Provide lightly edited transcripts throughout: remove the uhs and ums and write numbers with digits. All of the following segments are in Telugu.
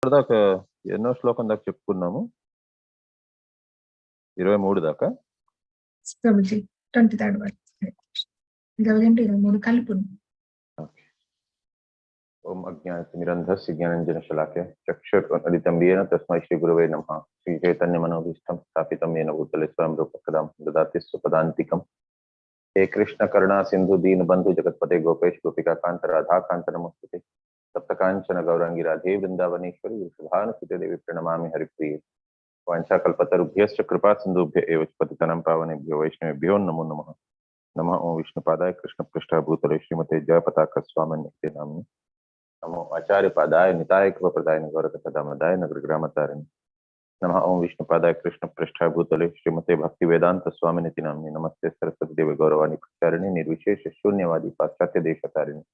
ఇప్పటిదాకా ఎన్నో శ్లోకం దాకా చెప్పుకున్నాము? 23 దాకా. 23rd వరకు. 23 కలుపు. ఓం అజ్ఞానతిమిరంధస్య జ్ఞానాంజనశలాకయ చక్షురున్మిలితం येन తస్మై శ్రీ గురవే నమః. శ్రీ చైతన్య మనోభీష్టం స్థాపితం येन భూతలే స్వయం రూపకదాం దదాతి సుపదాంతికం. హే కృష్ణ కరుణా సింధు దీన బంధు జగత్పతే గోపేష్ గోపికా కాంత రాధా కాంత నమోస్తుతే. సప్త కాంచన గౌరాంగి రాధే వృందావనేశ్వరి వృషభానుసుతే దేవి ప్రణమామి హరిప్రియ. వాంఛాకల్పతరుభ్యశ్చ కృపా సింధుభ్య ఏవ చ పతితనం పావనేభ్యో వైష్ణవేభ్యో నమో నమః. నమః ఓం విష్ణుపాదాయ కృష్ణ పృష్ఠభూతలే శ్రీమతే జయపతాక స్వామిన్యతే నామ్ని. నమో ఆచార్య పాదాయ నితాయ కృపప్రదాయ గౌరకదామదాయ నగర గ్రామతారిణి. నమః ఓం విష్ణుపాదాయ కృష్ణ పృష్ఠభూతలే శ్రీమతే భక్తి వేదాంత స్వామినితి నామ్ని. నమస్తే సరస్వతి దేవి గౌరవాణి ప్రచారిణి నిర్విశేష శూన్యవాది పాశ్చాత్య దేశతారిణి.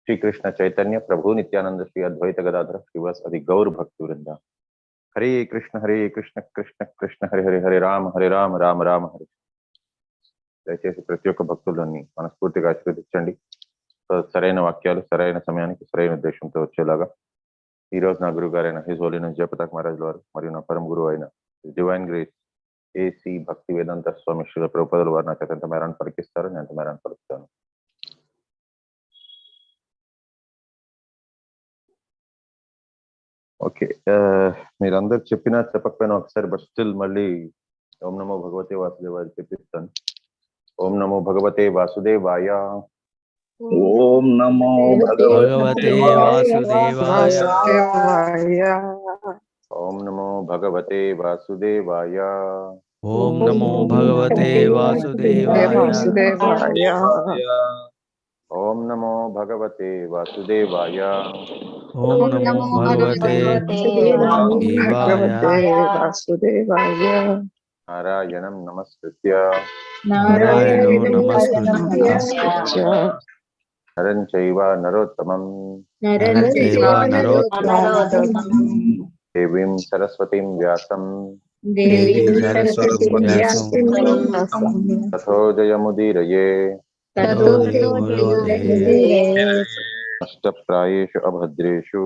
శ్రీకృష్ణ చైతన్య ప్రభు నిత్యానంద శ్రీ అద్వైత గదాధర శ్రీవాస్ అది గౌర్ భక్తి వృంద. హరే కృష్ణ కృష్ణ కృష్ణ హరి హరి హరే రామ రామ రామ హరి. దయచేసి ప్రతి ఒక్క భక్తులని మనస్ఫూర్తిగా ఆశీర్వదించండి. సరైన వాక్యాలు సరైన సమయానికి సరైన ఉద్దేశంతో వచ్చేలాగా ఈ రోజు నా గురువు గారైన హిజ్ హోలీనెస్ జయపతాక మహారాజ్ వారు మరియు నా పరమ గురువు అయిన డివైన్ గ్రేస్ ఏసీ భక్తి వేదాంత స్వామి శ్రీ ప్రభుపాదుల వారు నాకు ఎంత మేరాన్ని పలికిస్తారు, నేను ఎంత మేరాన్ని పలుకుతాను. ఓకే, మీరందరు చెప్పినా చెప్పకపోయినా ఒకసారి బట్ స్టిల్ మళ్ళీ ఓం నమో భగవతే వాసుదేవాయ చెప్పిస్తాను. ఓం నమో భగవతే వాసుదేవాయ. ఓం నమో భగవతే వాసుదేవాయ. ఓం నమో భగవతే వాసుదేవాయ. ఓం నమో భగవతే వాసుదేవాయ. ఓం నమో భగవతే వాసుదేవాయ. ఓం నమో భగవతే వాసుదేవాయ. నారాయణం నమస్కృత్య నరం చైవ నరోత్తమం దేవీం సరస్వతీం వ్యాసం తతో జయముదీరయే. నష్టప్రాయేషు అభద్రేషు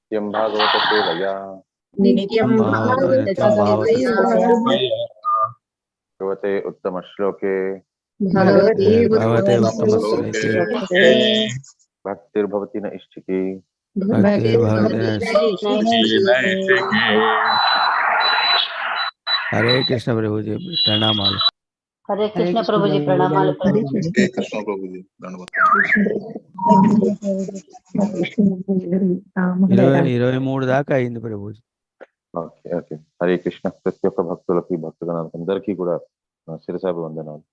నిత్యం భాగవత సేవయా భగవతే ఉత్తమ శ్లోకే భక్తిర్భవతి న ఇష్టికి. హరే కృష్ణ ప్రభుజీ ప్రణామాలు. హరే కృష్ణ ప్రభుజీ ప్రణామాలు. 23 దాకా అయింది ప్రభుజీ. Okay okay, Hare Krishna. ప్రతి ఒక్క భక్తులకి భక్తగణాలకి అందరికీ కూడా శిరసాభి వందనాలు.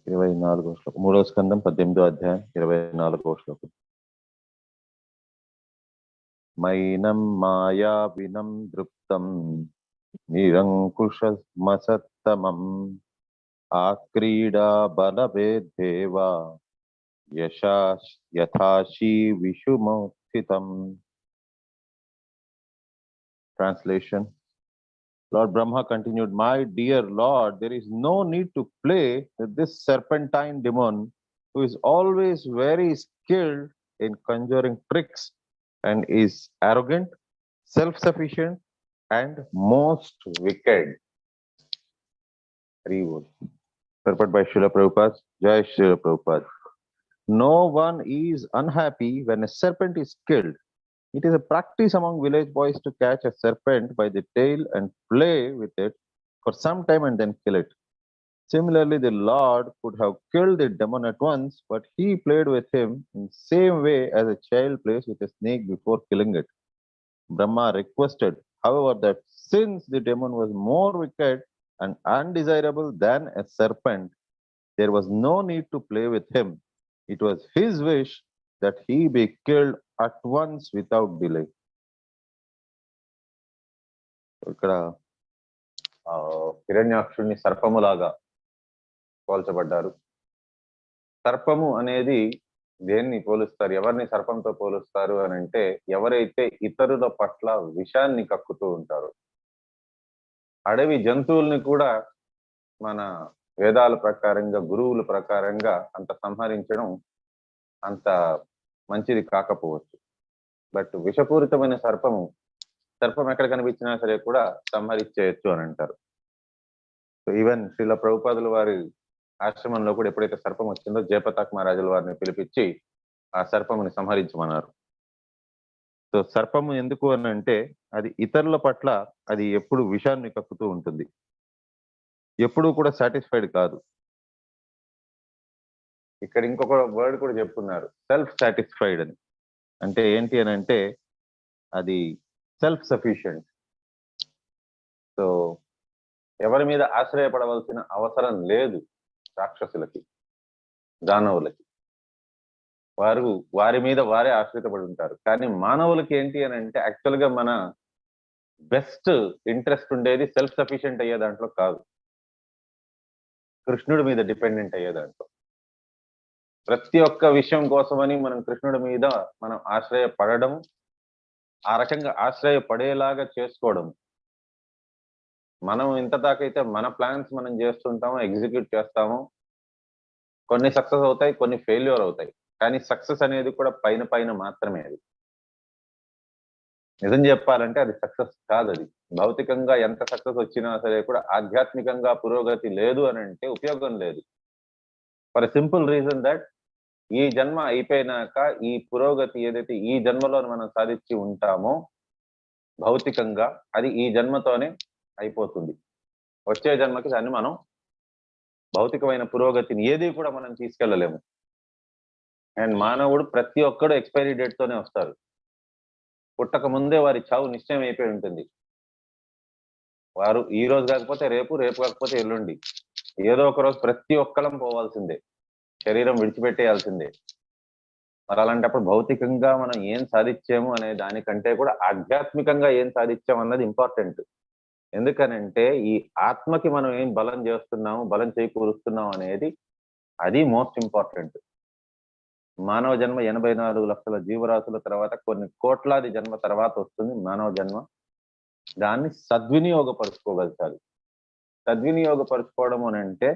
24వ శ్లోకం, 3వ స్కందం 18వ అధ్యాయం 24వ శ్లోకం. మైనం మాయావినం దృప్తం నిరంకుశమసత్తమం ఆక్రీడా బలభేద్దేవా యథాశీ విషుమోత్థితం. Translation. Lord Brahma continued, my dear Lord, there is no need to play with this serpentine demon who is always very skilled in conjuring tricks and is arrogant, self-sufficient and most wicked. Purport by Srila Prabhupada. Jai Srila Prabhupada. No one is unhappy when a serpent is killed. It is a practice among village boys to catch a serpent by the tail and play with it for some time and then kill it. Similarly, the Lord could have killed the demon at once, but he played with him in the same way as a child plays with a snake before killing it. Brahma requested, however, that since the demon was more wicked and undesirable than a serpent, there was no need to play with him. It was his wish that he be killed at once without delay. ఇక్కడ హిరణ్యాక్షుడిని సర్పములాగా పోల్చబడ్డారు. సర్పము అనేది దేన్ని పోలుస్తారు, ఎవరిని సర్పంతో పోలుస్తారు అని అంటే, ఎవరైతే ఇతరుల పట్ల విషాన్ని కక్కుతూ ఉంటారు. అడవి జంతువుల్ని కూడా మన వేదాల ప్రకారంగా, గురువుల ప్రకారంగా అంత సంహరించడం అంత మంచిది కాకపోవచ్చు. బట్ విషపూరితమైన సర్పం ఎక్కడ కనిపించినా సరే కూడా సంహరించేయచ్చు అని అంటారు. సో ఈవెన్ శ్రీల ప్రభుపాదుల వారి ఆశ్రమంలో కూడా ఎప్పుడైతే సర్పం వచ్చిందో జయపతాక్ మహారాజుల వారిని పిలిపించి ఆ సర్పముని సంహరించమన్నారు. సో సర్పము ఎందుకు అని అంటే అది ఇతరుల పట్ల అది ఎప్పుడు విషాన్ని కక్కుతూ ఉంటుంది, ఎప్పుడూ కూడా సాటిస్ఫైడ్ కాదు. ఇక్కడ ఇంకొక వర్డ్ కూడా చెప్తున్నారు, సెల్ఫ్ సాటిస్ఫైడ్ అని. అంటే ఏంటి అని అంటే అది సెల్ఫ్ సఫిషియంట్. సో ఎవరి మీద ఆశ్రయపడవలసిన అవసరం లేదు రాక్షసులకి, దానవులకి. వారి మీద వారే ఆశ్రితపడి ఉంటారు. కానీ మానవులకి ఏంటి అని అంటే యాక్చువల్గా మన బెస్ట్ ఇంట్రెస్ట్ ఉండేది సెల్ఫ్ సఫిషియంట్ అయ్యే దాంట్లో కాదు, కృష్ణుడి మీద డిపెండెంట్ అయ్యే దాంట్లో. ప్రతి ఒక్క విషయం కోసమని మనం కృష్ణుడి మీద మనం ఆశ్రయపడడం, ఆ రకంగా ఆశ్రయపడేలాగా చేసుకోవడం. మనం ఇంత దాకైతే మన ప్లాన్స్ మనం చేస్తుంటాము, ఎగ్జిక్యూట్ చేస్తాము. కొన్ని సక్సెస్ అవుతాయి, కొన్ని ఫెయిల్యూర్ అవుతాయి. కానీ సక్సెస్ అనేది కూడా పైన మాత్రమే. అది నిజం చెప్పాలంటే అది సక్సెస్ కాదు. అది భౌతికంగా ఎంత సక్సెస్ వచ్చినా సరే కూడా ఆధ్యాత్మికంగా పురోగతి లేదు అని అంటే ఉపయోగం లేదు. ఫర్ సింపుల్ రీజన్ దట్ ఈ జన్మ అయిపోయినాక ఈ పురోగతి ఏదైతే ఈ జన్మలో మనం సాధించి ఉంటామో భౌతికంగా అది ఈ జన్మతోనే అయిపోతుంది. వచ్చే జన్మకి దాన్ని మనం భౌతికమైన పురోగతిని ఏది కూడా మనం తీసుకెళ్ళలేము. అండ్ మానవుడు ప్రతి ఒక్కడు ఎక్స్పైరీ డేట్ తోనే వస్తారు. పుట్టక ముందే వారి చావు నిశ్చయం అయిపోయి ఉంటుంది. వారు ఈ రోజు కాకపోతే రేపు, రేపు కాకపోతే ఎల్లుండి, ఏదో ఒక రోజు ప్రతి ఒక్కళ్ళం పోవాల్సిందే, శరీరం విడిచిపెట్టేయాల్సిందే. మరి అలాంటప్పుడు భౌతికంగా మనం ఏం సాధించాము అనే దానికంటే కూడా ఆధ్యాత్మికంగా ఏం సాధించాం అన్నది ఇంపార్టెంట్. ఎందుకనంటే ఈ ఆత్మకి మనం ఏం బలం చేస్తున్నాము, బలం చేకూరుస్తున్నాం అనేది అది మోస్ట్ ఇంపార్టెంట్. మానవ జన్మ 84 లక్షల జీవరాశుల తర్వాత కొన్ని కోట్లాది జన్మ తర్వాత వస్తుంది మానవ జన్మ. దాన్ని సద్వినియోగపరుచుకోగలగాలి. సద్వినియోగపరుచుకోవడం అని అంటే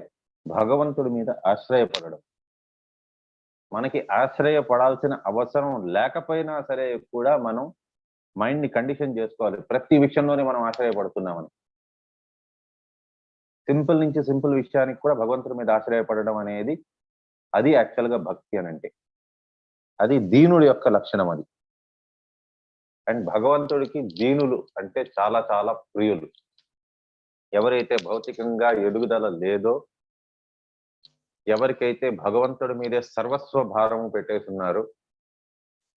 భగవంతుడి మీద ఆశ్రయపడడం. మనకి ఆశ్రయపడాల్సిన అవసరం లేకపోయినా సరే కూడా మనం మైండ్ ని కండిషన్ చేసుకోవాలి, ప్రతి విషయంలోనే మనం ఆశ్రయపడుతున్నామని. సింపుల్ నుంచి సింపుల్ విషయానికి కూడా భగవంతుడి మీద ఆశ్రయపడడం అనేది అది యాక్చువల్గా భక్తి అని అంటే అది దీనుడి యొక్క లక్షణం. అది అండ్ భగవంతుడికి దీనులు అంటే చాలా చాలా ప్రియులు. ఎవరైతే భౌతికంగా ఎదుగుదల లేదో, ఎవరికైతే భగవంతుడి మీదే సర్వస్వ భారము పెట్టేస్తున్నారో,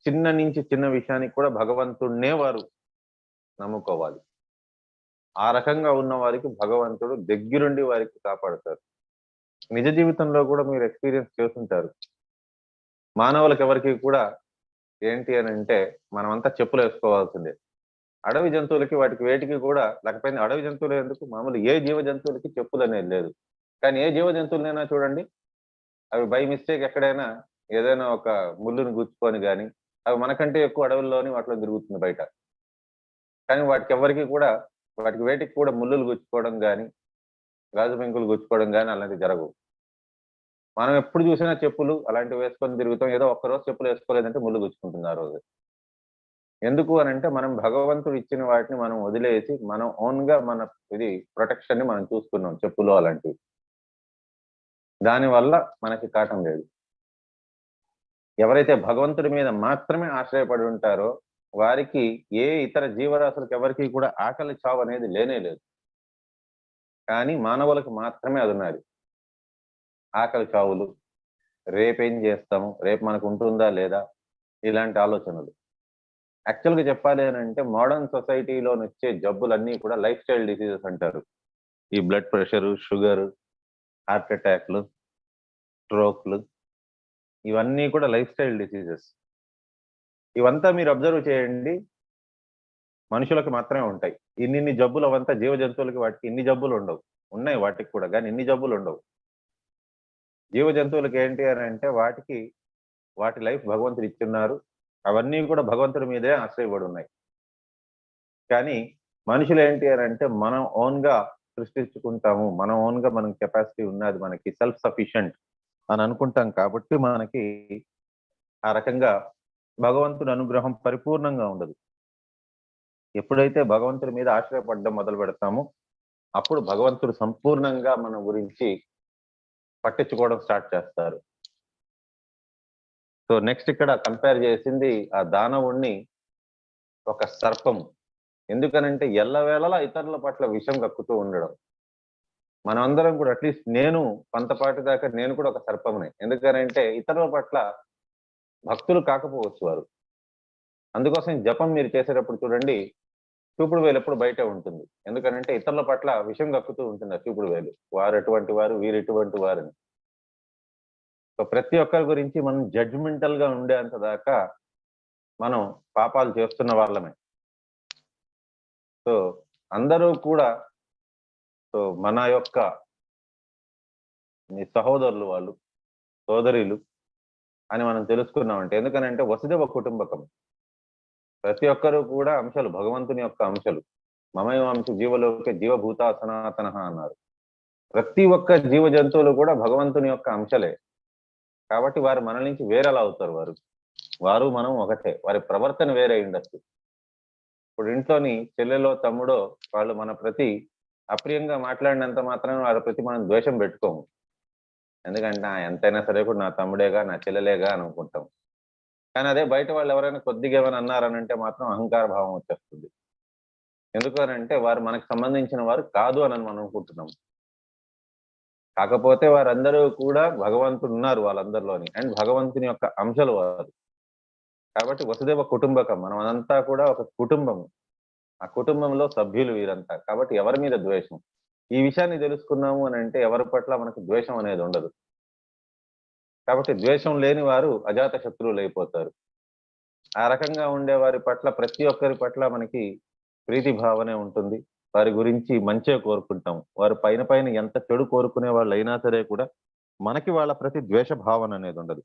చిన్న నుంచి చిన్న విషయానికి కూడా భగవంతుడినే వారు నమ్ముకోవాలి. ఆ రకంగా ఉన్న వారికి భగవంతుడు దగ్గరుండి వారికి కాపాడుతారు. నిజ జీవితంలో కూడా మీరు ఎక్స్పీరియన్స్ చేస్తుంటారు. మానవులకు ఎవరికి కూడా ఏంటి అని అంటే మనమంతా చెప్పులు వేసుకోవాల్సిందే. అడవి జంతువులకి వాటికి వేటికి కూడా లేకపోయింది. అడవి జంతువులు ఎందుకు, మామూలు ఏ జీవ జంతువులకి చెప్పులు అనేది లేదు. కానీ ఏ జీవ జంతువులైనా చూడండి, అవి బై మిస్టేక్ ఎక్కడైనా ఏదైనా ఒక ముళ్ళుని గుచ్చుకొని కానీ అవి మనకంటే ఎక్కువ అడవుల్లోని వాటిలో తిరుగుతుంది బయట. కానీ వాటికి ఎవరికి కూడా వాటికి వేటికి కూడా ముళ్ళులు గుచ్చుకోవడం కానీ గాజు పెంకులు గుచ్చుకోవడం కానీ అలాంటివి జరగవు. మనం ఎప్పుడు చూసినా చెప్పులు అలాంటివి వేసుకొని తిరుగుతాం. ఏదో ఒక్కరోజు చెప్పులు వేసుకోలేదంటే ముళ్ళు గుచ్చుకుంటుంది ఆ రోజు. ఎందుకు అని అంటే మనం భగవంతుడు ఇచ్చిన వాటిని మనం వదిలేసి మనం ఓన్ గా మన ఇది ప్రొటెక్షన్ ని మనం చూసుకున్నాం చెప్పులు అలాంటివి. దానివల్ల మనకి కాటం లేదు. ఎవరైతే భగవంతుడి మీద మాత్రమే ఆశ్రయపడి ఉంటారో వారికి ఏ ఇతర జీవరాశులకు ఎవరికి కూడా ఆకలి చావు అనేది లేనే లేదు. కానీ మానవులకు మాత్రమే అది ఉన్నది. ఆకలి చావులు, రేపేం చేస్తాము, రేపు మనకు ఉంటుందా లేదా, ఇలాంటి ఆలోచనలు. యాక్చువల్గా చెప్పాలి అని అంటే మోడర్న్ సొసైటీలో వచ్చే జబ్బులన్నీ కూడా లైఫ్ స్టైల్ డిసీజెస్ అంటారు. ఈ బ్లడ్ ప్రెషరు, షుగర్, హార్ట్ అటాక్లు, స్ట్రోక్లు, ఇవన్నీ కూడా లైఫ్ స్టైల్ డిసీజెస్. ఇవంతా మీరు అబ్జర్వ్ చేయండి, మనుషులకు మాత్రమే ఉంటాయి. ఇన్ని జబ్బులు అవంతా జీవ జంతువులకి వాటికి ఇన్ని జబ్బులు ఉండవు. ఉన్నాయి వాటికి కూడా, కానీ ఇన్ని జబ్బులు ఉండవు. జీవ జంతువులకి ఏంటి అని అంటే వాటి లైఫ్ భగవంతుడు ఇచ్చున్నారు. అవన్నీ కూడా భగవంతుడి మీదే ఆశ్రయపడి ఉన్నాయి. కానీ మనుషులు ఏంటి అని అంటే మనం ఓన్ గా సృష్టించుకుంటాము, మన ఓన్ గా మనం కెపాసిటీ ఉన్నది, మనకి సెల్ఫ్ సఫిషియంట్ అని అనుకుంటాం కాబట్టి మనకి ఆ రకంగా భగవంతుడి అనుగ్రహం పరిపూర్ణంగా ఉండదు. ఎప్పుడైతే భగవంతుడి మీద ఆశ్రయపడడం మొదలు పెడతామో అప్పుడు భగవంతుడు సంపూర్ణంగా మన గురించి పట్టించుకోవడం స్టార్ట్ చేస్తారు. సో నెక్స్ట్ ఇక్కడ కంపేర్ చేసింది ఆ దానవుణ్ణి ఒక సర్పము. ఎందుకనంటే ఎల్లవేళలా ఇతరుల పట్ల విషం కక్కుతూ ఉండడం. మనమందరం కూడా అట్లీస్ట్ నేను కొంతపాటి దాకా నేను కూడా ఒక సర్పమునే. ఎందుకనంటే ఇతరుల పట్ల భక్తులు కాకపోవచ్చు వారు. అందుకోసం జపం మీరు చేసేటప్పుడు చూడండి, చూపుడు వేలు ఎప్పుడు బయటే ఉంటుంది. ఎందుకనంటే ఇతరుల పట్ల విషం కక్కుతూ ఉంటుంది ఆ చూపుడు వేలు. వారు ఎటువంటి వారు, వీరు ఎటువంటి వారని. సో ప్రతి ఒక్కరి గురించి మనం జడ్జిమెంటల్ గా ఉండేంత దాకా మనం పాపాలు చేస్తున్న వాళ్ళమే. సో అందరూ కూడా సో మన యొక్క మీ సహోదరులు, వాళ్ళు సోదరులు అని మనం తెలుసుకున్నామంటే, ఎందుకనంటే వసుదేవ కుటుంబకం. ప్రతి ఒక్కరూ కూడా అంశాలు, భగవంతుని యొక్క అంశాలు. మమయ అంశ జీవలోకే జీవభూత సనాతన అన్నారు. ప్రతి ఒక్క జీవ జంతువులు కూడా భగవంతుని యొక్క అంశలే. కాబట్టి వారు మన నుంచి వేరేలా అవుతారు. వారు మనం ఒకటే. వారి ప్రవర్తన వేరే ఉండొచ్చు. ఇప్పుడు ఇంట్లోని చెల్లెలో తమ్ముడో వాళ్ళు మన ప్రతి అప్రియంగా మాట్లాడినంత మాత్రం వారి ప్రతి మనం ద్వేషం పెట్టుకోము. ఎందుకంటే ఎంతైనా సరే కూడా నా తమ్ముడేగా, నా చెల్లెలేగా అనుకుంటాం. కానీ అదే బయట వాళ్ళు ఎవరైనా కొద్దిగా ఏమైనా అన్నారనంటే మాత్రం అహంకార భావం వచ్చేస్తుంది. ఎందుకనంటే వారు మనకు సంబంధించిన వారు కాదు అని మనం అనుకుంటున్నాం. కాకపోతే వారందరూ కూడా భగవంతుడు ఉన్నారు వాళ్ళందరిలోని, అండ్ భగవంతుని యొక్క అంశాలు వారు. కాబట్టి వసుదేవ కుటుంబకం, మనం అదంతా కూడా ఒక కుటుంబము. ఆ కుటుంబంలో సభ్యులు వీరంతా. కాబట్టి ఎవరి మీద ద్వేషం, ఈ విషయాన్ని తెలుసుకున్నాము అని అంటే ఎవరి పట్ల మనకు ద్వేషం అనేది ఉండదు. కాబట్టి ద్వేషం లేని వారు అజాత శత్రువులు అయిపోతారు. ఆ రకంగా ఉండే వారి పట్ల ప్రతి ఒక్కరి పట్ల మనకి ప్రీతి భావనే ఉంటుంది. వారి గురించి మంచిగా కోరుకుంటాం. వారు పైన పైన ఎంత చెడు కోరుకునే వాళ్ళు అయినా సరే కూడా మనకి వాళ్ళ ప్రతి ద్వేష భావన అనేది ఉండదు.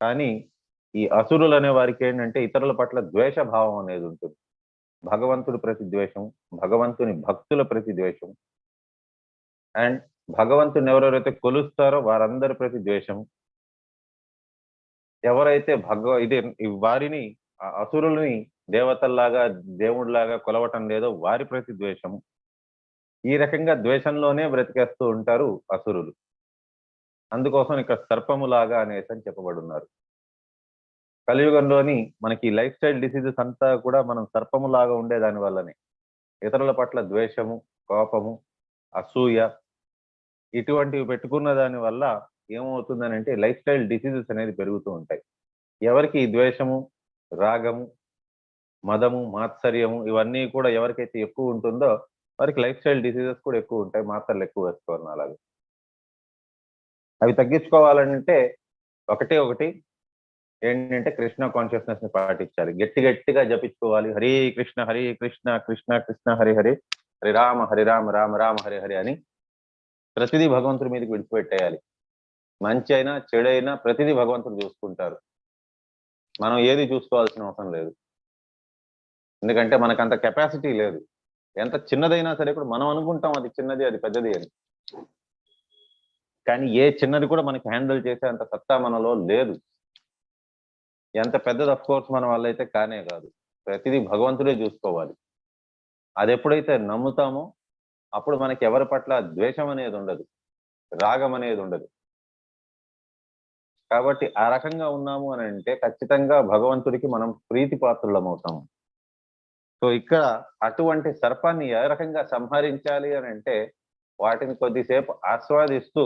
కానీ ఈ అసురులు అనే వారికి ఏంటంటే ఇతరుల పట్ల ద్వేష భావం అనేది ఉంటుంది. భగవంతుడి ప్రతి ద్వేషం, భగవంతుని భక్తుల ప్రతి ద్వేషం, అండ్ భగవంతుని ఎవరెవరైతే కొలుస్తారో వారందరి ప్రతి ద్వేషం. ఎవరైతే వారిని అసురుల్ని దేవతల్లాగా, దేవుడిలాగా కొలవటం లేదో వారి ప్రతి ద్వేషం. ఈ రకంగా ద్వేషంలోనే బ్రతికేస్తూ ఉంటారు అసురులు. అందుకోసం ఇక్కడ సర్పములాగా అనేసి అని చెప్పబడున్నారు. కలియుగంలోని మనకి లైఫ్ స్టైల్ డిసీజెస్ అంతా కూడా మనం సర్పములాగా ఉండే దాని వల్లనే. ఇతరుల పట్ల ద్వేషము, కోపము, అసూయ ఇటువంటివి పెట్టుకున్న దాని వల్ల ఏమవుతుందని అంటే లైఫ్ స్టైల్ డిసీజెస్ అనేది పెరుగుతూ ఉంటాయి. ఎవరికి ఈ ద్వేషము, రాగము, మదము, మాత్సర్యము ఇవన్నీ కూడా ఎవరికైతే ఎక్కువ ఉంటుందో వారికి లైఫ్ స్టైల్ డిసీజెస్ కూడా ఎక్కువ ఉంటాయి. మాత్రలు ఎక్కువ వేసుకోవాలి. అలాగే అవి తగ్గించుకోవాలంటే ఒకటి ఏంటంటే కృష్ణ కాన్షియస్నెస్ ని పాటించాలి. గట్టిగా జపించుకోవాలి. హరే కృష్ణ కృష్ణ కృష్ణ హరి హరి, హరి రామ రామ రామ హరి హరి అని ప్రతిదీ భగవంతుడి మీదకి విడిచిపెట్టేయాలి. మంచి అయినా చెడైనా ప్రతిదీ భగవంతుడు చూసుకుంటారు. మనం ఏది చూసుకోవాల్సిన అవసరం లేదు. ఎందుకంటే మనకు అంత కెపాసిటీ లేదు. ఎంత చిన్నదైనా సరే కూడా మనం అనుకుంటాం అది చిన్నది, అది పెద్దది అని. కానీ ఏ చిన్నది కూడా మనకి హ్యాండిల్ చేసే అంత సత్తా మనలో లేదు. ఎంత పెద్దది అఫ్ కోర్స్ మన వల్ల అయితే కానే కాదు. ప్రతిదీ భగవంతుడే చూసుకోవాలి. అది ఎప్పుడైతే నమ్ముతామో అప్పుడు మనకి ఎవరి పట్ల ద్వేషం అనేది ఉండదు, రాగం అనేది ఉండదు. కాబట్టి ఆ రకంగా ఉన్నాము అని అంటే ఖచ్చితంగా భగవంతుడికి మనం ప్రీతి పాత్రులం అవుతాము. సో ఇక్కడ అటువంటి సర్పాన్ని ఏ రకంగా సంహరించాలి అని అంటే వాటిని కొద్దిసేపు ఆస్వాదిస్తూ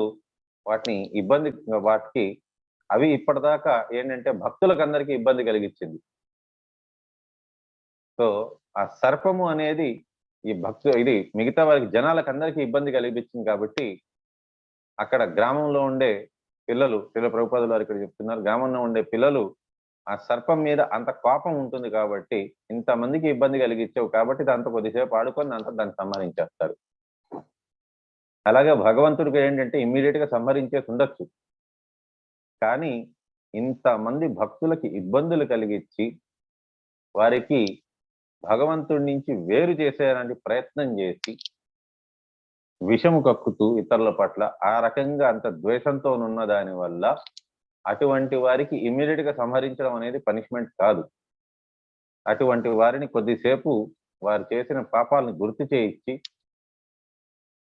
వాటికి అవి ఇప్పటిదాకా ఏంటంటే భక్తులకు అందరికీ ఇబ్బంది కలిగించింది. సో ఆ సర్పము అనేది ఇది మిగతా వారికి జనాలకు అందరికీ ఇబ్బంది కలిగించింది. కాబట్టి అక్కడ గ్రామంలో ఉండే పిల్లలు, ప్రభుపాదులు వారు ఇక్కడ చెప్తున్నారు, గ్రామంలో ఉండే పిల్లలు ఆ సర్పం మీద అంత కోపం ఉంటుంది కాబట్టి, ఇంతమందికి ఇబ్బంది కలిగించావు కాబట్టి దాంతో కొద్దిసేపు ఆడుకొని దాన్ని సంహరించేస్తారు. అలాగే భగవంతుడికి ఏంటంటే ఇమ్మీడియట్ గా సంహరించేసి ఉండొచ్చు. కానీ ఇంతమంది భక్తులకి ఇబ్బందులు కలిగించి వారికి భగవంతుడి నుంచి వేరు చేసేలాంటి ప్రయత్నం చేసి విషము కక్కుతూ ఇతరుల పట్ల ఆ రకంగా అంత ద్వేషంతో ఉన్న దాని వల్ల అటువంటి వారికి ఇమ్మీడియట్ గా సంహరించడం అనేది పనిష్మెంట్ కాదు. అటువంటి వారిని కొద్దిసేపు వారు చేసిన పాపాలను గుర్తు చేయించి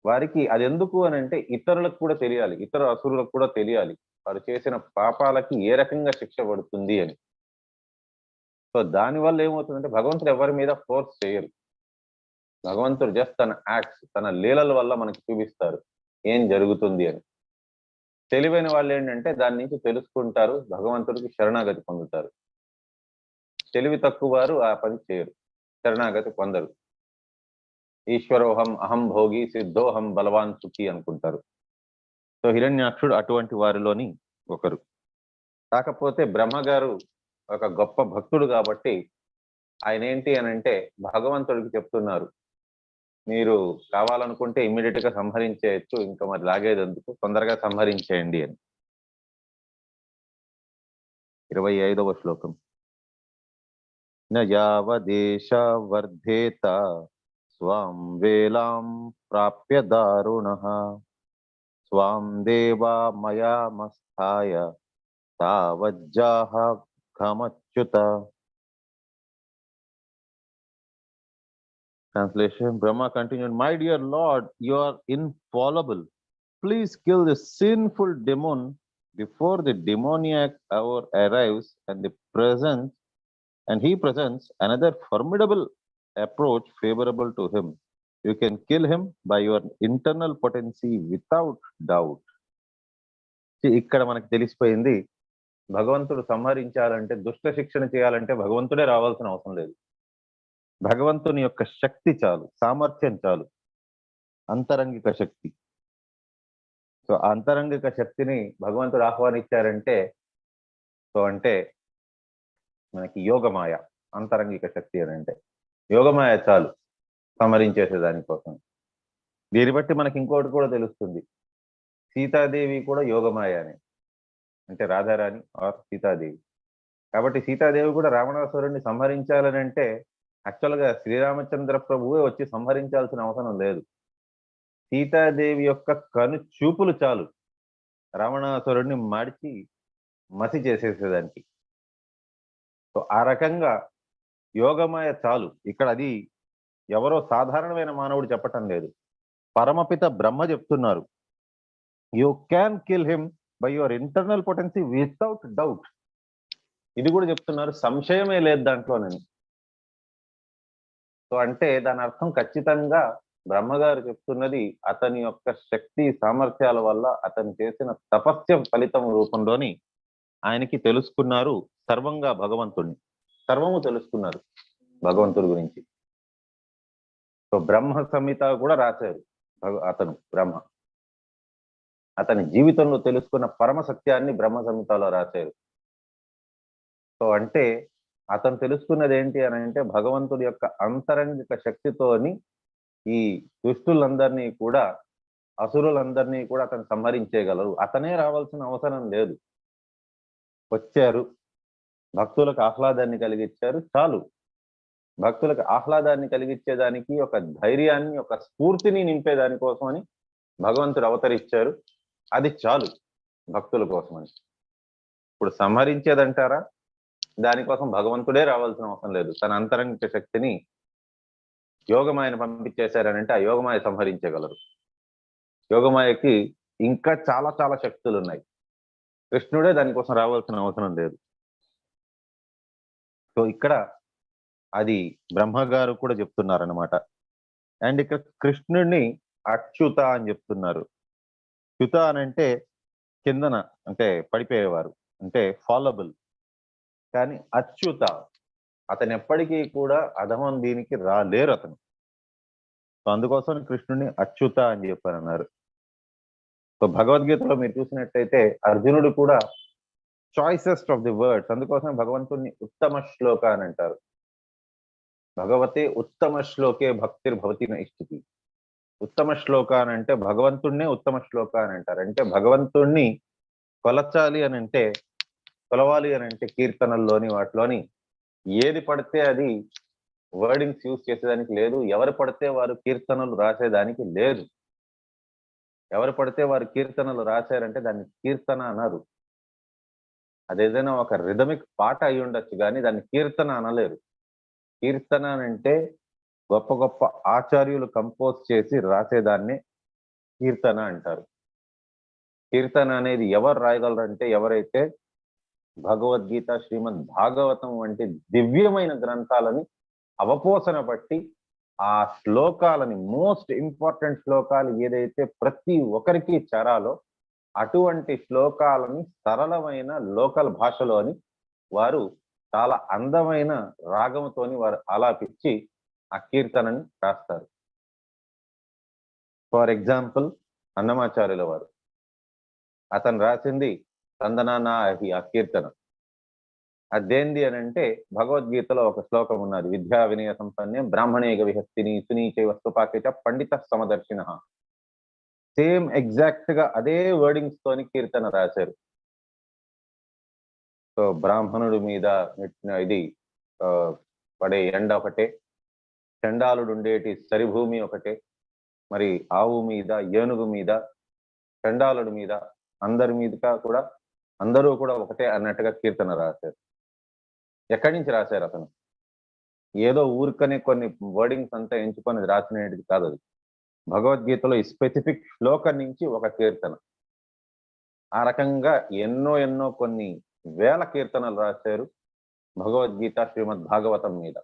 వారికి అది ఎందుకు అని అంటే ఇతరులకు కూడా తెలియాలి, ఇతర అసురులకు కూడా తెలియాలి వారు చేసిన పాపాలకి ఏ రకంగా శిక్ష పడుతుంది అని. సో దానివల్ల ఏమవుతుందంటే భగవంతుడు ఎవరి మీద ఫోర్స్ చేయరు. భగవంతుడు జస్ట్ తన యాక్ట్స్, తన లీలల వల్ల మనకి చూపిస్తారు ఏం జరుగుతుంది అని. తెలివైన వాళ్ళు ఏంటంటే దాని నుంచి తెలుసుకుంటారు, భగవంతుడికి శరణాగతి పొందుతారు. తెలివి తక్కువ వారు ఆ పని చేయరు, శరణాగతి పొందరు. ఈశ్వరోహం అహం భోగి సిద్ధోహం బలవాన్ సుఖి అనుకుంటారు. సో హిరణ్యాక్షుడు అటువంటి వారిలోని ఒకరు. కాకపోతే బ్రహ్మగారు ఒక గొప్ప భక్తుడు కాబట్టి ఆయన ఏంటి అని అంటే భగవంతుడికి చెప్తున్నారు, మీరు కావాలనుకుంటే ఇమ్మీడియట్ గా సంహరించేయచ్చు, ఇంకా మరి లాగేది ఎందుకు, తొందరగా సంహరించేయండి అని. 25వ శ్లోకం. నయావదేశ వర్ధేత స్వాం వేలాం ప్రాప్య దారుణః స్వాం దేవా మయామస్థాయ తావజ్జాహ ఖమచ్యుత. Translation. Brahma continued, my dear Lord, you are infallible. Please kill the sinful demon before the demoniac hour arrives and he presents another formidable approach favorable to him. You can kill him by your internal potency without doubt. ఇక్కడ మనకు తెలిసిపోయింది, భగవంతుడు సంహరించాలంటే, దుష్ట శిక్షణ చేయాలంటే భగవంతుడే రావాల్సిన అవసరం లేదు. భగవంతుని యొక్క శక్తి చాలు, సామర్థ్యం చాలు, అంతరంగిక శక్తి. సో అంతరంగిక శక్తిని భగవంతుడు ఆహ్వానించారంటే అంటే మనకి యోగమాయ, అంతరంగిక శక్తి అని అంటే యోగమాయ చాలు సంహరించేసే దానికోసం. దీన్ని బట్టి మనకి ఇంకోటి కూడా తెలుస్తుంది, సీతాదేవి కూడా యోగమాయ అని, అంటే రాధారాణి ఆర్ సీతాదేవి. కాబట్టి సీతాదేవి కూడా రావణాసురుడిని సంహరించాలని అంటే యాక్చువల్గా శ్రీరామచంద్ర ప్రభువే వచ్చి సంహరించాల్సిన అవసరం లేదు. సీతాదేవి యొక్క కను చూపులు చాలు రావణాసురుడిని మాడిచి మసి చేసేసేదానికి. సో ఆ రకంగా యోగమాయ చాలు. ఇక్కడ అది ఎవరో సాధారణమైన మానవుడు చెప్పటం లేదు, పరమపిత బ్రహ్మ చెప్తున్నారు. You can kill him by your internal potency without doubt. ఇది కూడా చెప్తున్నారు, సంశయమే లేదు దాంట్లోనని. సో అంటే దాని అర్థం ఖచ్చితంగా బ్రహ్మగారు చెప్తున్నది అతని యొక్క శక్తి సామర్థ్యాల వల్ల అతను చేసిన తపస్య ఫలితం రూపంలోని ఆయనకి తెలుసుకున్నారు సర్వంగా భగవంతుడిని, సర్వము తెలుసుకున్నారు భగవంతుడి గురించి. సో బ్రహ్మ సంహిత కూడా రాశారు అతను బ్రహ్మ. అతని జీవితంలో తెలుసుకున్న పరమ సత్యాన్ని బ్రహ్మ సంహితలో రాశారు. సో అంటే అతను తెలుసుకున్నది ఏంటి అని అంటే భగవంతుడి యొక్క అంతరంగిక శక్తితోని ఈ దుష్టులందరినీ కూడా, అసురులందరినీ కూడా అతను సంహరించేయగలరు. అతనే రావాల్సిన అవసరం లేదు. వచ్చారు, భక్తులకు ఆహ్లాదాన్ని కలిగించారు, చాలు. భక్తులకు ఆహ్లాదాన్ని కలిగించేదానికి, ఒక ధైర్యాన్ని, ఒక స్ఫూర్తిని నింపేదాని కోసమని భగవంతుడు అవతరించారు. అది చాలు భక్తుల కోసమని. ఇప్పుడు సంహరించేదంటారా, దానికోసం భగవంతుడే రావాల్సిన అవసరం లేదు. తన అంతరంగిక శక్తిని యోగమాయను పంపించేశారనంటే ఆ యోగమాయ సంహరించగలరు. యోగమాయకి ఇంకా చాలా చాలా శక్తులు ఉన్నాయి, కృష్ణుడే దానికోసం రావాల్సిన అవసరం లేదు. సో ఇక్కడ అది బ్రహ్మగారు కూడా చెప్తున్నారనమాట. అండ్ ఇక్కడ కృష్ణుడిని అచ్యుత అని చెప్తున్నారు. చ్యుత అని అంటే కిందన, అంటే పడిపోయేవారు, అంటే ఫాలబుల్. కానీ అచ్యుత, అతను ఎప్పటికీ కూడా అధమం దీనికి రాలేరు అతను. సో అందుకోసం కృష్ణుడిని అచ్యుత అని చెప్పారన్నారు. సో భగవద్గీతలో మీరు చూసినట్టయితే అర్జునుడు కూడా చాయిసెస్ట్ ఆఫ్ ది వర్డ్స్, అందుకోసం భగవంతుడిని ఉత్తమ శ్లోక అని అంటారు. భగవతే ఉత్తమ శ్లోకే భక్తిర్భవతి నైష్ఠితి. ఉత్తమ శ్లోక అని అంటే భగవంతుడినే ఉత్తమ శ్లోక అని అంటారు. అంటే భగవంతుణ్ణి కొలచాలి అని అంటే, కొలవాలి అని అంటే కీర్తనల్లోని వాటిలోని ఏది పడితే అది వర్డింగ్స్ యూజ్ చేసేదానికి లేదు, ఎవరు పడితే వారు కీర్తనలు రాసేదానికి లేదు. ఎవరు పడితే వారు కీర్తనలు రాశారంటే దాన్ని కీర్తన అన్నారు. అదేదైనా ఒక రిథమిక్ పాట అయి ఉండొచ్చు కానీ దాన్ని కీర్తన అనలేరు. కీర్తన అంటే గొప్ప గొప్ప ఆచార్యులు కంపోజ్ చేసి రాసేదాన్ని కీర్తన అంటారు. కీర్తన అనేది ఎవరు రాయగలరంటే ఎవరైతే భగవద్గీత, శ్రీమద్ భాగవతం వంటి దివ్యమైన గ్రంథాలని అవపోసన బట్టి ఆ శ్లోకాలని, మోస్ట్ ఇంపార్టెంట్ శ్లోకాలు ఏదైతే ప్రతి ఒక్కరికి చేరాలో అటువంటి శ్లోకాలని సరళమైన లోకల్ భాషలోని వారు చాలా అందమైన రాగంతోని వారు ఆలాపించి ఆ కీర్తనని రాస్తారు. ఫర్ ఎగ్జాంపుల్ అన్నమాచార్యుల వారు, అతను రాసింది తందనానాహి ఆ కీర్తన. అదేంది అని అంటే భగవద్గీతలో ఒక శ్లోకం ఉన్నది, విద్యా వినయ సంపన్నే బ్రాహ్మణేగ విహస్తిని సునీచే వస్తుపాకేచ పండిత సమదర్శిన. సేమ్ ఎగ్జాక్ట్ గా అదే వర్డింగ్స్ తోని కీర్తన రాశారు. సో బ్రాహ్మణుడి మీద ఇది పడే ఎండ ఒకటే, చండాలుడు ఉండేటి సరిభూమి ఒకటే, మరి ఆవు మీద, ఏనుగు మీద, చండాలుడి మీద, అందరి మీద కూడా అందరూ కూడా ఒకటే అన్నట్టుగా కీర్తన రాశారు. ఎక్కడి నుంచి రాశారు అతను? ఏదో ఊరికనే కొన్ని వర్డింగ్స్ అంతా ఎంచుకొని రాసినది కాదు అది. భగవద్గీతలో ఈ స్పెసిఫిక్ శ్లోకం నుంచి ఒక కీర్తన. ఆ రకంగా ఎన్నో కొన్ని వేల కీర్తనలు రాశారు భగవద్గీత, శ్రీమద్ భాగవతం మీద.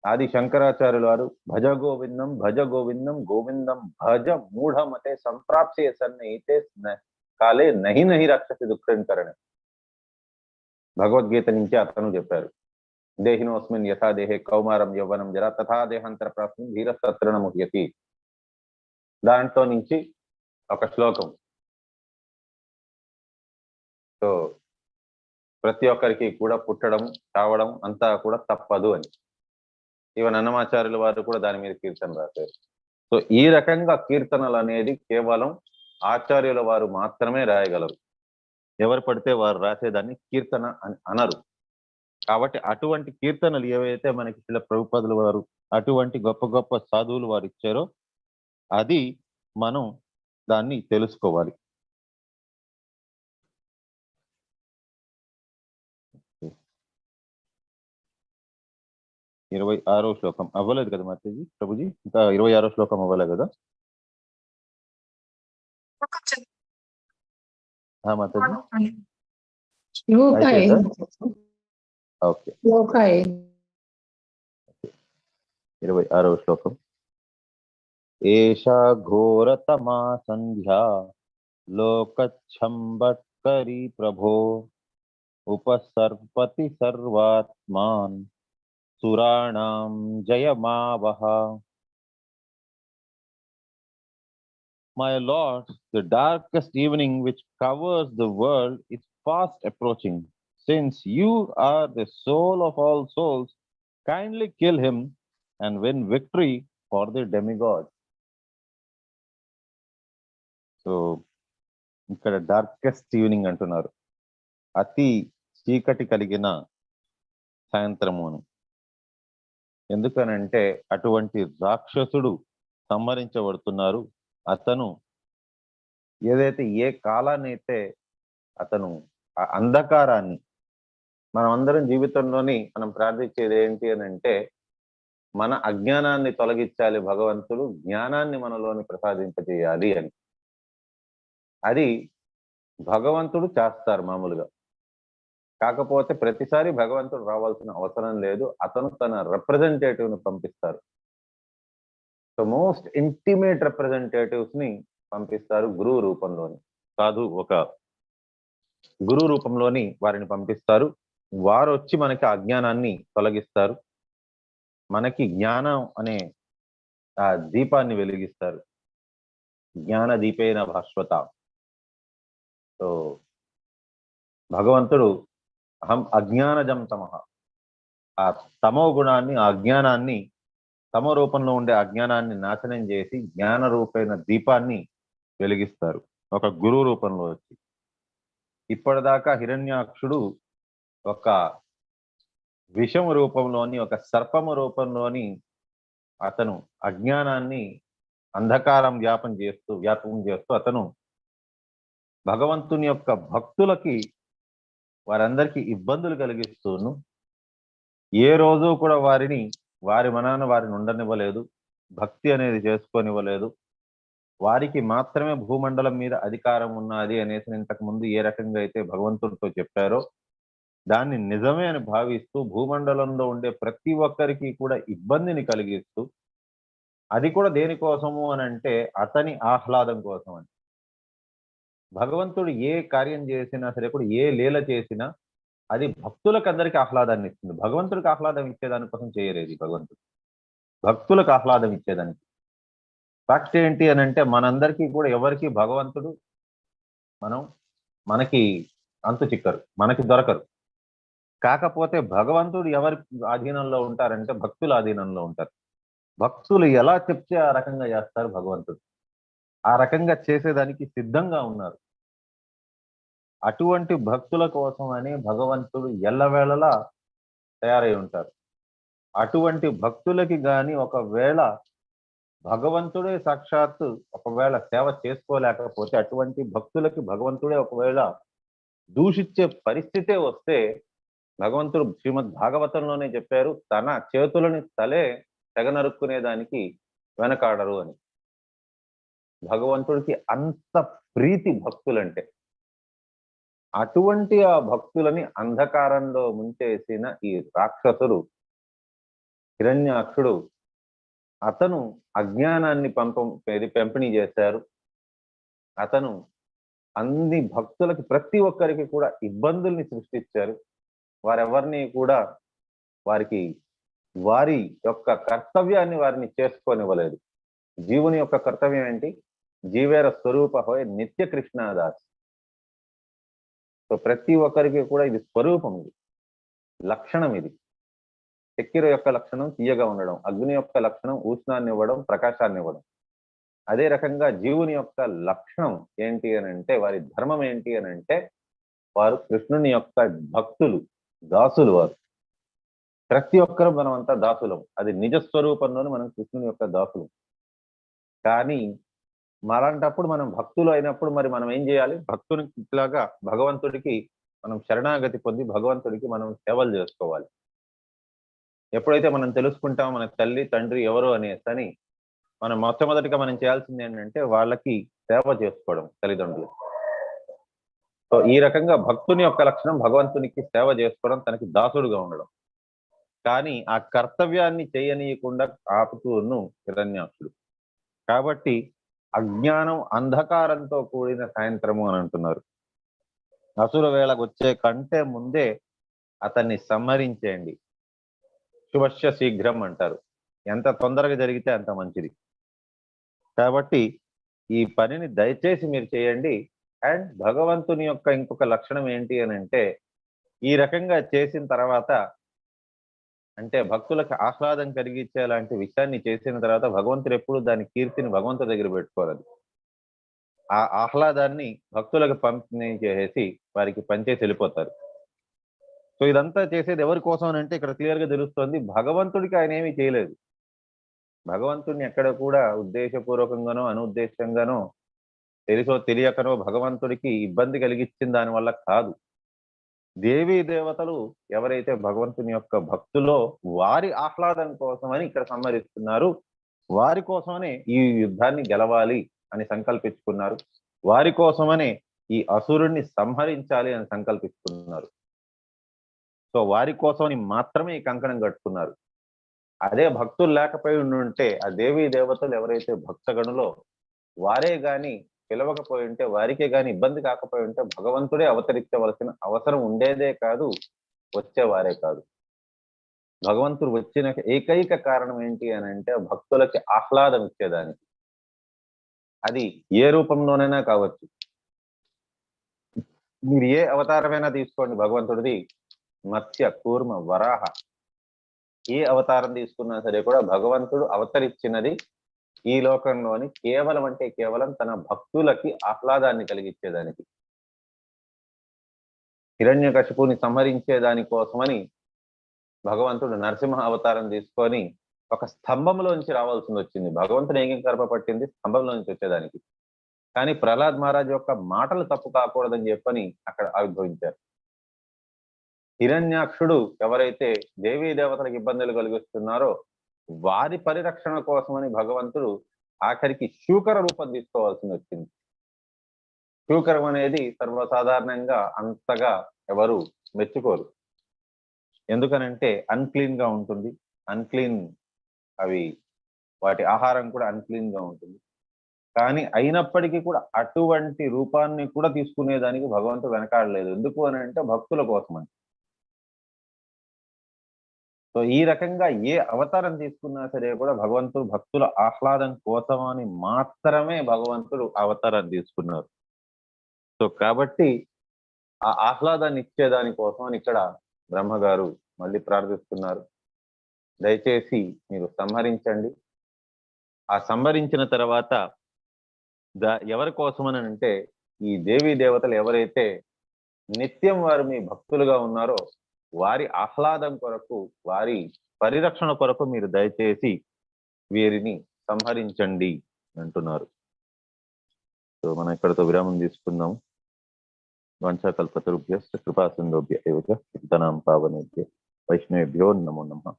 ఆది శంకరాచార్యుల వారు భజ గోవిందం భజ గోవిందం గోవిందం భజ మూఢమతే సంప్రాప్సే సన్నయితే కాలే నహి నహి రక్షసి దుఃఖంకరణ. భగవద్గీత నుంచి అతను చెప్పారు, దేహినోస్మిన్ యథా దేహే కౌమారం యవ్వనం జరా తథా దేహాంతర ప్రాప్తం ధీరస్తత్రణ ముహ్యతి. దాంట్లో నుంచి ఒక శ్లోకం. సో ప్రతి ఒక్కరికి కూడా పుట్టడం, చావడం అంతా కూడా తప్పదు అని. ఈవెన్ అన్నమాచార్యుల వారు కూడా దాని మీద కీర్తన రాశారు. సో ఈ రకంగా కీర్తనలు అనేది కేవలం ఆచార్యుల వారు మాత్రమే రాయగలరు. ఎవరు పడితే వారు రాసేదాన్ని కీర్తన అని అనరు. కాబట్టి అటువంటి కీర్తనలు ఏవైతే మనకి శిల ప్రభుపాదుల వారు, అటువంటి గొప్ప గొప్ప సాధువులు వారు ఇచ్చారో అది మనం దాన్ని తెలుసుకోవాలి. ఇరవై 26వ శ్లోకం అవ్వలేదు కదా మాతాజీ? ప్రభుజీ ఇంకా 26వ శ్లోకం అవ్వలేదు కదా మాతాజీ? ఓకే, 26వ శ్లోకం. ఏషా ఘోరతమా సంధ్యా లోకచ్ఛంబత్కరీ ప్రభో ఉపసర్పతి సర్వాత్మాన్ సురాణాం జయమావహ. My Lord, the darkest evening which covers the world is fast approaching. Since you are the soul of all souls, kindly kill him and win victory for the demigod. So, ఇక్కడ డార్కెస్ట్ ఈవినింగ్ అంటున్నారు, అతి చీకటి కలిగిన సాయంత్రము అని. ఎందుకనంటే అటువంటి రాక్షసుడు సంహరించబడుతున్నారు. అతను ఏదైతే ఏ కాలాన్ని అయితే అతను ఆ అంధకారాన్ని, మనం అందరం జీవితంలోని మనం ప్రార్థించేది ఏంటి అని అంటే మన అజ్ఞానాన్ని తొలగించాలి భగవంతుడు, జ్ఞానాన్ని మనలోని ప్రసాదింపజేయాలి అని. అది భగవంతుడు చేస్తారు మామూలుగా. కాకపోతే ప్రతిసారి భగవంతుడు రావాల్సిన అవసరం లేదు, అతను తన రిప్రజెంటేటివ్ ని పంపిస్తారు. సో మోస్ట్ ఇంటిమేట్ రిప్రజెంటేటివ్స్ ని పంపిస్తారు గురువు రూపంలోని. కాదు, ఒక గురువు రూపంలోని వారిని పంపిస్తారు. వారు వచ్చి మనకి అజ్ఞానాన్ని తొలగిస్తారు, మనకి జ్ఞానం అనే ఆ దీపాన్ని వెలిగిస్తారు. జ్ఞాన దీపేన భాస్వత. సో భగవంతుడు అహం అజ్ఞానజం తమః, ఆ తమో గుణాన్ని, ఆ అజ్ఞానాన్ని, తమ రూపంలో ఉండే అజ్ఞానాన్ని నాశనం చేసి జ్ఞాన రూపైన దీపాన్ని వెలిగిస్తారు ఒక గురువు రూపంలో వచ్చి. ఇప్పటిదాకా హిరణ్యాక్షుడు ఒక విషము రూపంలోని, ఒక సర్పము రూపంలోని అతను అజ్ఞానాన్ని అంధకారం వ్యాపకం చేస్తూ అతను భగవంతుని యొక్క భక్తులకి వారందరికీ ఇబ్బందులు కలిగిస్తూను ఏ రోజు కూడా వారి మనాన వారిని ఉండనివ్వలేదు, భక్తి అనేది చేసుకోనివ్వలేదు. వారికి మాత్రమే భూమండలం మీద అధికారం ఉన్నది అనేసి ఇంతకు ముందు ఏ రకంగా అయితే భగవంతుడితో చెప్పారో దాన్ని నిజమే అని భావిస్తూ భూమండలంలో ఉండే ప్రతి ఒక్కరికి కూడా ఇబ్బందిని కలిగిస్తూ, అది కూడా దేనికోసము అని అంటే అతని ఆహ్లాదం కోసం అని. భగవంతుడు ఏ కార్యం చేసినా సరే కూడా, ఏ లీల చేసినా అది భక్తులకు అందరికీ ఆహ్లాదాన్ని ఇస్తుంది. భగవంతుడికి ఆహ్లాదం ఇచ్చేదానికోసం చేయలేదు భగవంతుడు, భక్తులకు ఆహ్లాదం ఇచ్చేదానికి. ఫ్యాక్ట్ ఏంటి అని అంటే మనందరికీ కూడా ఎవరికి భగవంతుడు మనకి అంతు చిక్కరు, మనకి దొరకరు. కాకపోతే భగవంతుడు ఎవరి ఆధీనంలో ఉంటారంటే భక్తుల ఆధీనంలో ఉంటారు. భక్తులు ఎలా చెప్తే ఆ రకంగా చేస్తారు భగవంతుడు, ఆ రకంగా చేసేదానికి సిద్ధంగా ఉన్నారు. అటువంటి భక్తుల కోసం అని భగవంతుడు ఎల్లవేళలా తయారై ఉంటారు. అటువంటి భక్తులకి గాని ఒకవేళ భగవంతుడే సాక్షాత్తు ఒకవేళ సేవ చేసుకోలేకపోతే, అటువంటి భక్తులకి భగవంతుడే ఒకవేళ దూషించే పరిస్థితే వస్తే, భగవంతుడు శ్రీమద్ భాగవతంలోనే చెప్పారు, తన చేతులని తలే తెగనరుక్కునేదానికి వెనకాడరు అని. భగవంతుడికి అంత ప్రీతి భక్తులంటే. అటువంటి ఆ భక్తులని అంధకారంలో ముంచేసిన ఈ రాక్షసుడు హిరణ్యాక్షుడు, అతను అజ్ఞానాన్ని పంపిణీ చేశారు. అతను అన్ని భక్తులకి ప్రతి ఒక్కరికి కూడా ఇబ్బందుల్ని సృష్టించారు. వారెవరిని కూడా వారి యొక్క కర్తవ్యాన్ని వారిని చేసుకోనివ్వలేదు. జీవుని యొక్క కర్తవ్యం ఏంటి? జీవేర స్వరూప హోయ్ నిత్య కృష్ణదాస్. సో ప్రతి ఒక్కరికి కూడా ఇది స్వరూపం, ఇది లక్షణం. ఇది చక్కెర యొక్క లక్షణం తీయగా ఉండడం, అగ్ని యొక్క లక్షణం ఉష్ణాన్ని ఇవ్వడం, ప్రకాశాన్ని ఇవ్వడం. అదే రకంగా జీవుని యొక్క లక్షణం ఏంటి అని అంటే, వారి ధర్మం ఏంటి అని అంటే, వారు కృష్ణుని యొక్క భక్తులు, దాసులు. వారు ప్రతి ఒక్కరూ మనం అంతా దాసులం. అది నిజస్వరూపంలోనే మనం కృష్ణుని యొక్క దాసులు. కానీ అలాంటప్పుడు మనం భక్తులు అయినప్పుడు మరి మనం ఏం చేయాలి? భక్తునిలాగా భగవంతుడికి మనం శరణాగతి పొంది భగవంతుడికి మనం సేవలు చేసుకోవాలి. ఎప్పుడైతే మనం తెలుసుకుంటామో మన తల్లి తండ్రి ఎవరు అనేసి, మనం మొట్టమొదటిగా మనం చేయాల్సింది ఏంటంటే వాళ్ళకి సేవ చేసుకోవడం, తల్లిదండ్రులు. సో ఈ రకంగా భక్తుని యొక్క లక్షణం భగవంతునికి సేవ చేసుకోవడం, తనకి దాసుడుగా ఉండడం. కానీ ఆ కర్తవ్యాన్ని చేయనీయకుండా ఆపుతూను హిరణ్యాక్షుడు. కాబట్టి అజ్ఞానం అంధకారంతో కూడిన సాయంత్రము అని అంటున్నారు. అసుర వేళకు వచ్చే కంటే ముందే అతన్ని సంహరించేయండి. శుభస్య శీఘ్రం అంటారు. ఎంత తొందరగా జరిగితే అంత మంచిది. కాబట్టి ఈ పనిని దయచేసి మీరు చేయండి. అండ్ భగవంతుని యొక్క ఇంకొక లక్షణం ఏంటి అని అంటే, ఈ రకంగా చేసిన తర్వాత అంటే భక్తులకు ఆహ్లాదం కలిగించే లాంటి విషయాన్ని చేసిన తర్వాత భగవంతుడు ఎప్పుడు దాని కీర్తిని భగవంతుడి దగ్గర పెట్టుకోవాలి. ఆ ఆహ్లాదాన్ని భక్తులకు పంపిణీ చేసి వారికి పంచేసి వెళ్ళిపోతారు. సో ఇదంతా చేసేది ఎవరి కోసం అని అంటే ఇక్కడ క్లియర్ గా తెలుస్తుంది, భగవంతుడికి ఆయన ఏమీ చేయలేదు. భగవంతుడిని ఎక్కడ కూడా ఉద్దేశపూర్వకంగానో అనుద్దేశంగానో తెలుసో తెలియకనో భగవంతుడికి ఇబ్బంది కలిగించిన దాని వల్ల కాదు. దేవీ దేవతలు ఎవరైతే భగవంతుని యొక్క భక్తులో వారి ఆహ్లాదం కోసమని ఇక్కడ సంహరిస్తున్నారు. వారి కోసమనే ఈ యుద్ధాన్ని గెలవాలి అని సంకల్పించుకున్నారు. వారి కోసమనే ఈ అసురుణ్ణి సంహరించాలి అని సంకల్పించుకున్నారు. సో వారి కోసమని మాత్రమే ఈ కంకణం కట్టుకున్నారు. అదే భక్తులు లేకపోయి ఉంటే, ఆ దేవీ దేవతలు ఎవరైతే భక్తగణులో వారే గాని పిలవకపోయి ఉంటే, వారికే గాని ఇబ్బంది కాకపోయి ఉంటే భగవంతుడే అవతరించవలసిన అవసరం ఉండేదే కాదు, వచ్చేవారే కాదు. భగవంతుడు వచ్చిన ఏకైక కారణం ఏంటి అని అంటే భక్తులకి ఆహ్లాదం ఇచ్చేదానికి. అది ఏ రూపంలోనైనా కావచ్చు. మీరు ఏ అవతారమైనా తీసుకోండి భగవంతుడిది, మత్స్య కూర్మ వరాహ, ఏ అవతారం తీసుకున్నా సరే కూడా భగవంతుడు అవతరించినది ఈ లోకంలోని కేవలం అంటే కేవలం తన భక్తులకి ఆహ్లాదాన్ని కలిగించేదానికి. హిరణ్యకశిపుని సంహరించేదాని కోసమని భగవంతుడు నరసింహ అవతారం తీసుకొని ఒక స్తంభంలోంచి రావాల్సింది వచ్చింది. భగవంతుని ఏం పట్టింది స్తంభంలో నుంచి వచ్చేదానికి. కానీ ప్రహ్లాద్ మహారాజ్ యొక్క మాటలు తప్పు కాకూడదని చెప్పని అక్కడ ఆవిర్భవించారు. హిరణ్యాక్షుడు ఎవరైతే దేవీ దేవతలకు ఇబ్బందులు కలిగిస్తున్నారో వారి పరిరక్షణ కోసమని భగవంతుడు ఆఖరికి శూకర రూపం తీసుకోవాల్సి వచ్చింది. శూకరం అనేది సర్వసాధారణంగా అంతగా ఎవరు మెచ్చుకోరు. ఎందుకనంటే అన్క్లీన్ గా ఉంటుంది. అన్క్లీన్ అవి వాటి ఆహారం కూడా అన్క్లీన్ గా ఉంటుంది. కానీ అయినప్పటికీ కూడా అటువంటి రూపాన్ని కూడా తీసుకునేదానికి భగవంతుడు వెనకాడలేదు. ఎందుకు అని అంటే భక్తుల కోసమని. సో ఈ రకంగా ఏ అవతారం తీసుకున్నా సరే కూడా భగవంతుడు భక్తుల ఆహ్లాదం కోసమని మాత్రమే భగవంతుడు అవతారాన్ని తీసుకున్నారు. సో కాబట్టి ఆ ఆహ్లాదాన్ని ఇచ్చేదాని కోసమని ఇక్కడ బ్రహ్మగారు మళ్ళీ ప్రార్థిస్తున్నారు. దయచేసి మీరు సంహరించండి. ఆ సంహరించిన తర్వాత ఎవరి కోసమని అంటే ఈ దేవీ దేవతలు ఎవరైతే నిత్యం వారు మీ భక్తులుగా ఉన్నారో వారి ఆహ్లాదం కొరకు, వారి పరిరక్షణ కొరకు మీరు దయచేసి వీరిని సంహరించండి అంటున్నారు. సో మనం ఇక్కడతో విరామం తీసుకుందాం. వంశాకల్పతరుభ్యశ్చ కృపాసింధోభ్య ఏవ చ పతితానాం పావనేభ్య వైష్ణవేభ్యో నమో నమః.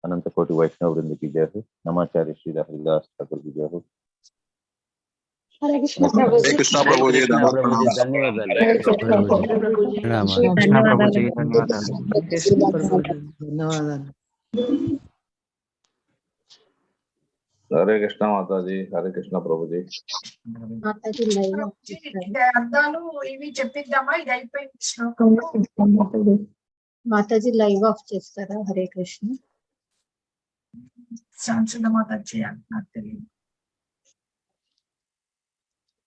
అనంత కోటి వైష్ణవ వృంద की जय हो. नमाचार्य श्री हरिदास ठाकुर की जय हो. हरे कृष्ण प्रभुजी. कृष्ण प्रभुजी ధన్యవాదాలు. ధన్యవాదాలు. हरे कृष्ण माता जी. हरे कृष्ण प्रभु जी. మాతాజీ లైవ్ అర్థాలు ఇవి చెప్పిద్దామా? ఇది అయిపోయింది శ్లోకం. మాతాజీ లైవ్ ఆఫ్ చేస్తారా? హరే కృష్ణ. శాంతుల మాతాజీ నాకు తెలియదు.